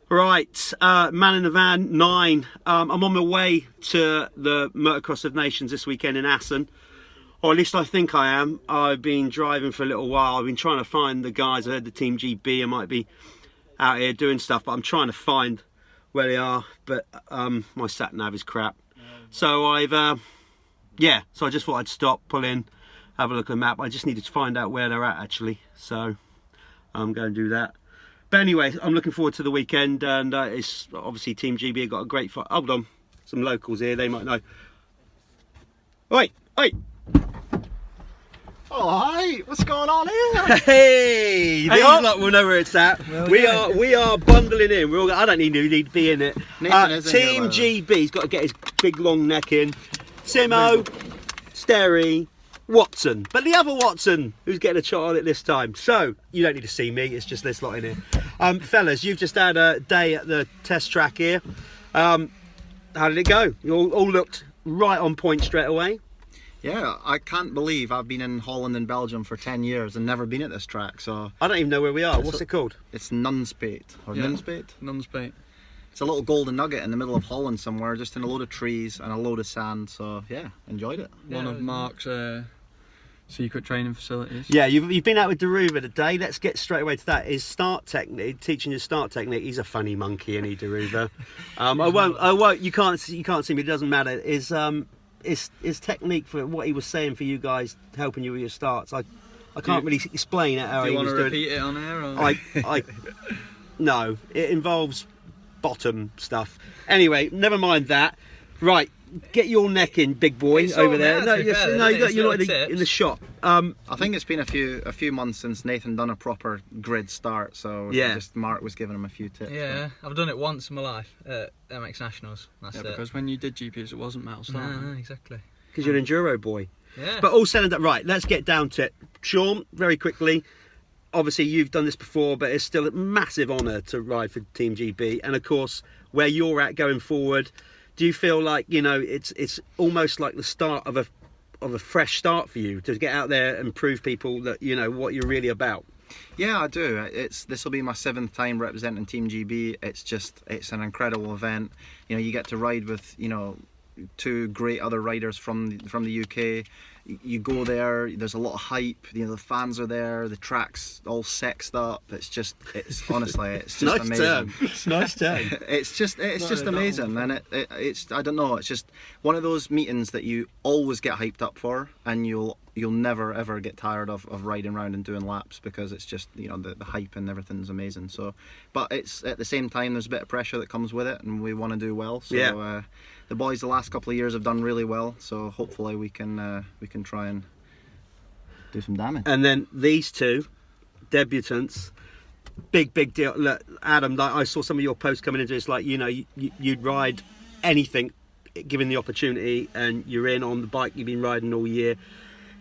Right, man in the van 9. I'm on my way to the Motocross of Nations this weekend in Assens, or at least I think I am. I've been driving for a little while. I've been trying to find the guys. I heard the Team GB. I might be out here doing stuff, but I'm trying to find where they are. But my sat nav is crap. So so I just thought I'd stop, pull in, have a look at the map. I just needed to find out where they're at actually. So I'm going to do that. But anyway, I'm looking forward to the weekend, and it's obviously Team GB have got a great fight. Hold on, some locals here, they might know. Oi, oi! Oh, hi! What's going on here? Hey! These lot will know where it's at. Well, we are bundling in. We're all. I don't even need to be in it. Team GB's got to get his big long neck in. Simo, Sterry, Watson, but the other Watson who's getting a shot on it this time. So you don't need to see me, it's just this lot in here. Fellas, you've just had a day at the test track here. How did it go? You all looked right on point straight away. Yeah, I can't believe I've been in Holland and Belgium for 10 years and never been at this track. So I don't even know where we are. What's it called? It's Nunspeet or Nunspeet. Nunspeet. It's a little golden nugget in the middle of Holland somewhere, just in a load of trees and a load of sand. So yeah, enjoyed it. One of Mark's secret training facilities. Yeah, you've been out with Deruva today. Let's get straight away to that. His start technique, teaching his start technique. He's a funny monkey, isn't he, Deruva? I won't. You can't see me. It doesn't matter. His technique for what he was saying for you guys, helping you with your starts. I can't really explain it how he was doing. Do you want to repeat it on air? Or? No, it involves bottom stuff. Anyway, never mind that. Right. Get your neck in, big boy, over there. You're not in the shop. I think it's been a few months since Nathan done a proper grid start, so just Mark was giving him a few tips. Yeah, I've done it once in my life at MX Nationals. That's it. Because when you did GPs, it wasn't metal start. No, exactly. Because you're an enduro boy. Yeah. But all said and done, right, let's get down to it. Sean, very quickly, obviously you've done this before, but it's still a massive honour to ride for Team GB, and of course, where you're at going forward. Do you feel like, it's almost like the start of a fresh start for you to get out there and prove people that what you're really about? Yeah, I do. This will be my 7th time representing Team GB. It's an incredible event. You get to ride with 2 great other riders from the UK. You go there, there's a lot of hype, the fans are there, the track's all sexed up. It's honestly, it's just nice amazing. It's nice term. It's just amazing, and it's I don't know, it's just one of those meetings that you always get hyped up for, and you'll never ever get tired of riding around and doing laps, because it's just the hype and everything's amazing. So, but it's at the same time there's a bit of pressure that comes with it, and we want to do well. So yeah. The boys the last couple of years have done really well, so hopefully we can try and do some damage. And then these two debutants, big deal. Look, Adam, I saw some of your posts coming into this, like you'd ride anything given the opportunity, and you're in on the bike you've been riding all year.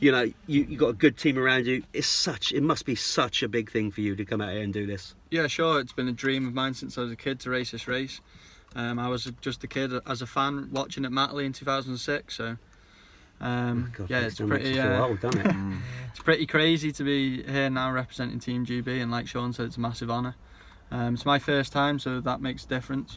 You got a good team around you. It must be such a big thing for you to come out here and do this. Yeah, sure. It's been a dream of mine since I was a kid to race this race. I was just a kid as a fan watching at Matley in 2006. So it's pretty. It's pretty crazy to be here now representing Team GB, and like Sean said, it's a massive honour. It's my first time, so that makes a difference.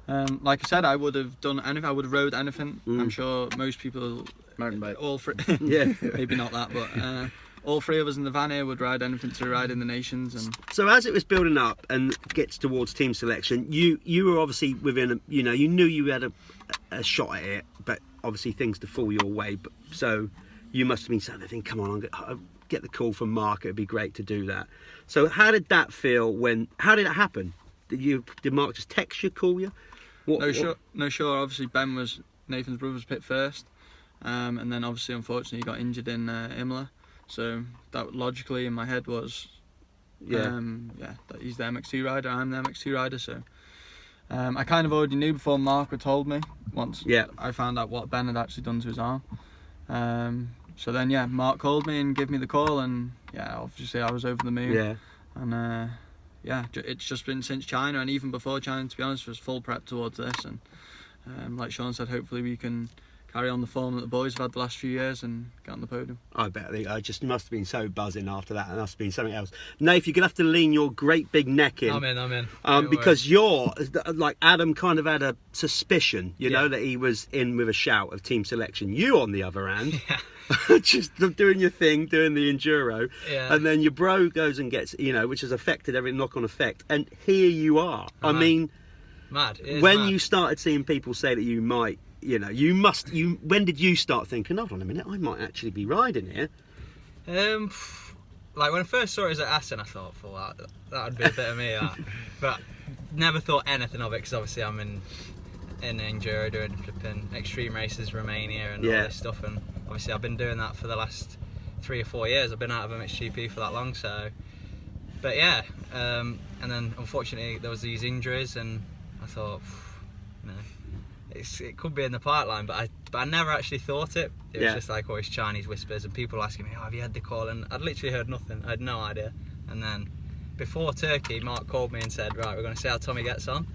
Like I said, I would have done anything. I would have rode anything. I'm sure most people, mountain bike, all three. Yeah, maybe not that, but. All 3 of us in the van here would ride anything to ride in the nations. And so as it was building up and gets towards team selection, you were obviously within you knew you had a shot at it, but obviously things to fall your way. But so you must have been saying, "Come on, I'll get the call from Mark. It'd be great to do that." So how did that feel? How did it happen? Did Mark just text you, call you? No, sure. Obviously, Ben was Nathan's brother's pit first, and then obviously, unfortunately, he got injured in Imola. So that logically in my head was, that he's the MX2 rider, I'm the MX2 rider. So I kind of already knew before Mark had told me, once I found out what Ben had actually done to his arm. So then Mark called me and gave me the call, and obviously I was over the moon. Yeah. And it's just been since China, and even before China, to be honest, was full prep towards this. And like Sean said, hopefully we can carry on the form that the boys have had the last few years and get on the podium. I bet I just must have been so buzzing after that. It must have been something else. Nath, you're gonna have to lean your great big neck in. I'm in. Because you're like Adam kind of had a suspicion, you know, Yeah. that he was in with a shout of team selection. You, on the other hand, Yeah. just doing your thing, doing the enduro, Yeah. and then your bro goes and gets, you know, which has affected every knock-on effect. And here you are. I Right. mean, Mad. It is when mad. you started seeing people say that you might, you know, when did you start thinking, hold on a minute, I might actually be riding here? Like when I first saw it at Assens, I thought, well, that would be a bit of me, that. But never thought anything of it because obviously I'm in enduro doing flipping extreme races, Romania and all Yeah. this stuff, and obviously I've been doing that for the last 3 or 4 years. I've been out of MXGP for that long, so. But yeah, and then unfortunately there was these injuries, and I thought, no, it could be in the pipeline, but I never actually thought it. It was Yeah. just like always Chinese whispers and people asking me, oh, have you had the call? And I'd literally heard nothing. I had no idea. And then before Turkey, Mark called me and said, right, we're going to see how Tommy gets on,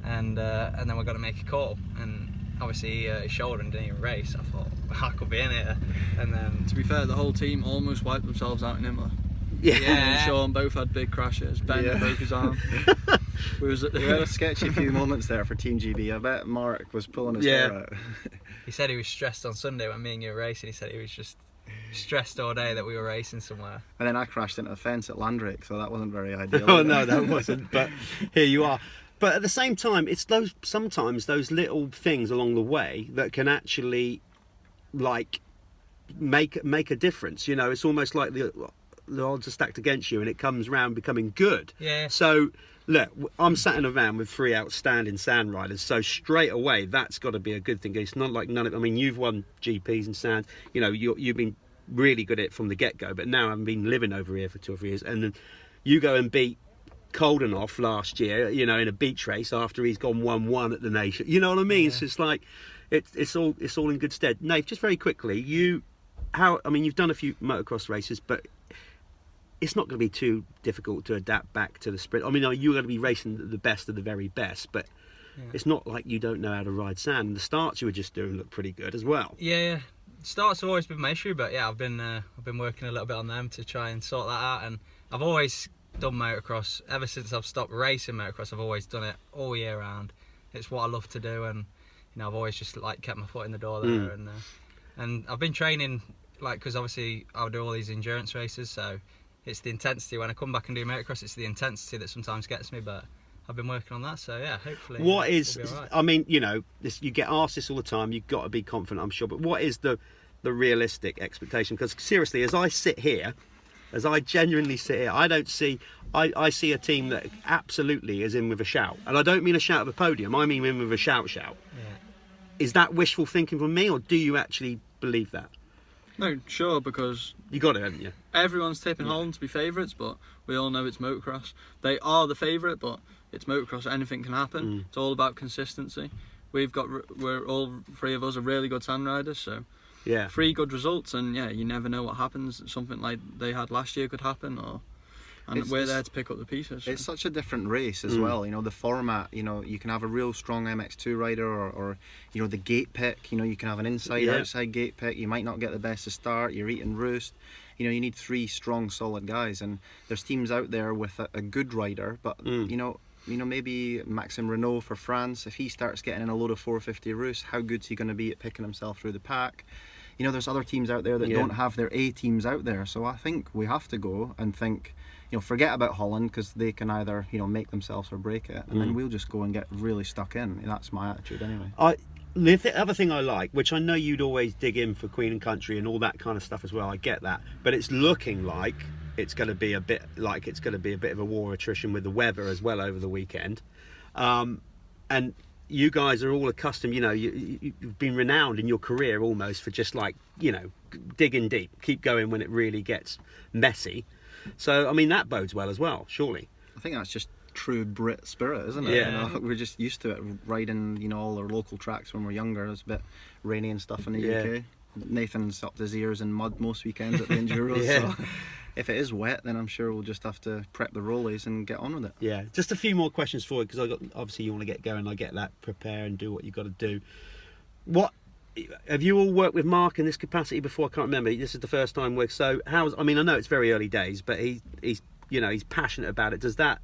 and then we're going to make a call. And obviously his shoulder and didn't even race. I thought, I could be in it. And then To be fair, the whole team almost wiped themselves out in Imola. Yeah. Me and Sean both had big crashes. Ben Yeah. broke his arm. we had a sketchy few moments there for Team GB. I bet Mark was pulling his Yeah. hair out. he said he was stressed on Sunday when me and you were racing. He said he was just stressed all day that we were racing somewhere. And then I crashed into a fence at Landrake, so that wasn't very ideal. Oh no, that wasn't. But here you are. But at the same time, it's sometimes those little things along the way that can actually, like, make a difference. You know, it's almost like the odds are stacked against you, and it comes round becoming good. Yeah. So look, I'm sat in a van with 3 outstanding sand riders, so straight away that's got to be a good thing. It's not like none of. I mean, you've won GPs and sand. You know, you've been really good at it from the get-go, but now I've been living over here for 2 or 3 years, and then you go and beat Coldenhoff last year, you know, in a beach race after he's gone 1-1 at the nation. You know what I mean? Yeah. It's just like it's all in good stead. Nate, just very quickly, you've done a few motocross races, but it's not going to be too difficult to adapt back to the sprint. I mean, you're going to be racing the best of the very best, but it's not like you don't know how to ride sand. The starts you were just doing look pretty good as well. Yeah, starts have always been my issue, but yeah, I've been working a little bit on them to try and sort that out. And I've always done motocross ever since I've stopped racing motocross. I've always done it all year round. It's what I love to do, and you know, I've always just like kept my foot in the door there. And I've been training, like, because obviously I'll do all these endurance races, so it's the intensity. When I come back and do motocross, it's the intensity that sometimes gets me, but I've been working on that, so yeah, hopefully What we'll is? be all right. I mean, you know, you get asked this all the time. You've got to be confident, I'm sure. But what is the realistic expectation? Because seriously, as I genuinely sit here, I see a team that absolutely is in with a shout, and I don't mean a shout of a podium. I mean in with a shout. Yeah. Is that wishful thinking from me, or do you actually believe that? No, sure, because You got it, haven't you? everyone's tipping Holland to be favourites, but we all know it's motocross. They are the favourite, but it's motocross. Anything can happen. It's all about consistency. We're all 3 of us are really good sand riders, so Yeah. 3 good results, and yeah, you never know what happens. Something like they had last year could happen, and we're there to pick up the pieces. It's such a different race as well. You know, the format, you know, you can have a real strong MX2 rider or you know, the gate pick. You know, you can have an inside-outside gate pick. You might not get the best to start. You're eating roost. You know, you need 3 strong, solid guys. And there's teams out there with a good rider, but, you know, maybe Maxime Renault for France, if he starts getting in a load of 450 roost, how good's he going to be at picking himself through the pack? You know, there's other teams out there that don't have their A teams out there. So I think we have to go and think, you know, forget about Holland, because they can either, you know, make themselves or break it, and then we'll just go and get really stuck in. That's my attitude anyway. The other thing I like, which I know you'd always dig in for Queen and Country and all that kind of stuff as well, I get that, but it's looking like it's going to be a bit of a war attrition with the weather as well over the weekend, and you guys are all accustomed, you know, you've been renowned in your career almost for just, like, you know, digging deep, keep going when it really gets messy. So I mean, that bodes well as well, surely. I think that's just true Brit spirit, isn't it? Yeah. You know, we're just used to it, riding, you know, all our local tracks when we're younger. It's a bit rainy and stuff in the UK. Nathan's up to his ears in mud most weekends at the Enduros. Yeah. So if it is wet, then I'm sure we'll just have to prep the rollies and get on with it. Yeah, just a few more questions for you, because obviously you want to get going. I get that, prepare and do what you've got to do. What have you all worked with Mark in this capacity before? I can't remember. This is the first time we're so. I mean, I know it's very early days, but he's he's passionate about it. Does that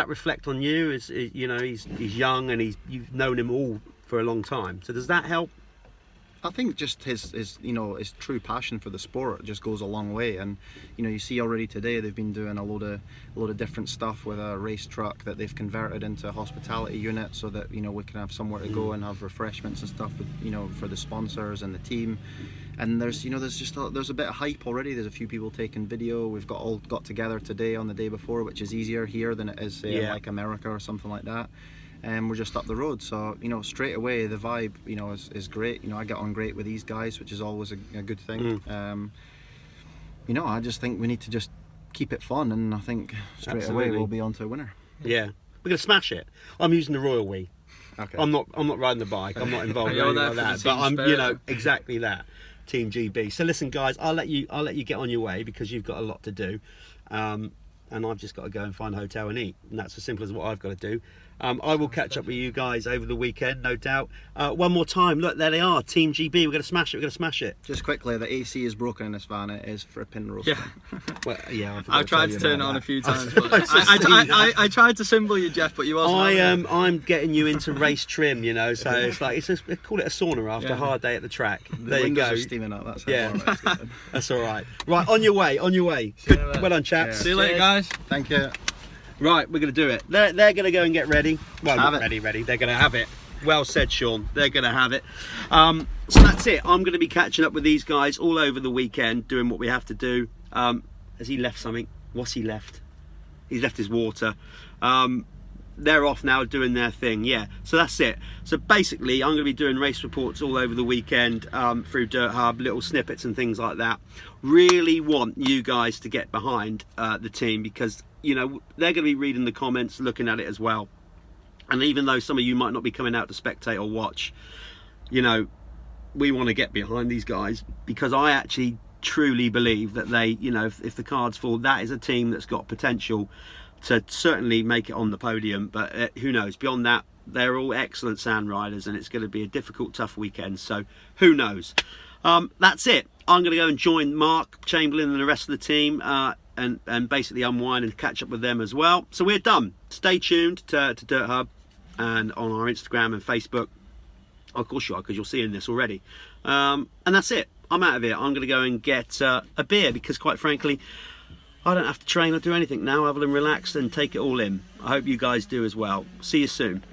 reflect on you? He's young and you've known him all for a long time. So does that help? I think just his true passion for the sport just goes a long way, and you see already today they've been doing a load of different stuff with a race truck that they've converted into a hospitality unit, so that we can have somewhere to go and have refreshments and stuff, for the sponsors and the team. And there's a bit of hype already. There's a few people taking video. We've all got together today on the day before, which is easier here than it is say in like America or something like that. And we're just up the road, so straight away the vibe is great. I get on great with these guys, which is always a good thing. I just think we need to just keep it fun, and I think straight away we'll be on to a winner. Yeah, we're gonna smash it. I'm using the Royal We. Okay. I'm not riding the bike. I'm not involved in anything like that. But I'm exactly that. Team GB. So listen, guys, I'll let you get on your way because you've got a lot to do, and I've just got to go and find a hotel and eat, and that's as simple as what I've got to do. I will catch up with you guys over the weekend, no doubt. One more time, look, there they are, Team GB. We're going to smash it. Just quickly, the AC is broken in this van. It is flipping roasting. Yeah. I've tried to turn it on a few times, but I tried to symbol you, Jeff, but you wasn't. I'm getting you into race trim, so it's like they call it a sauna after a hard day at the track. There you go. Are steaming up. That's That's all right. Right, on your way. Good. Well done, chaps. See you later, guys. Thank you. Right, we're going to do it. They're going to go and get ready. Well, not ready. They're going to have it. Well said, Sean. They're going to have it. So that's it. I'm going to be catching up with these guys all over the weekend, doing what we have to do. Has he left something? What's he left? He's left his water. They're off now doing their thing. Yeah, so that's it. So basically, I'm going to be doing race reports all over the weekend through Dirt Hub, little snippets and things like that. Really want you guys to get behind the team, because they're going to be reading the comments, looking at it as well. And even though some of you might not be coming out to spectate or watch, we want to get behind these guys, because I actually truly believe that they, if the cards fall, that is a team that's got potential to certainly make it on the podium. But who knows? Beyond that, they're all excellent sand riders, and it's going to be a difficult, tough weekend. So who knows? That's it. I'm going to go and join Mark Chamberlain and the rest of the team and basically unwind and catch up with them as well. So we're done. Stay tuned to Dirt Hub and on our Instagram and Facebook. Of course you are, because you're seeing this already. And that's it. I'm out of here. I'm going to go and get a beer, because quite frankly, I don't have to train or do anything now other than relax and take it all in. I hope you guys do as well. See you soon.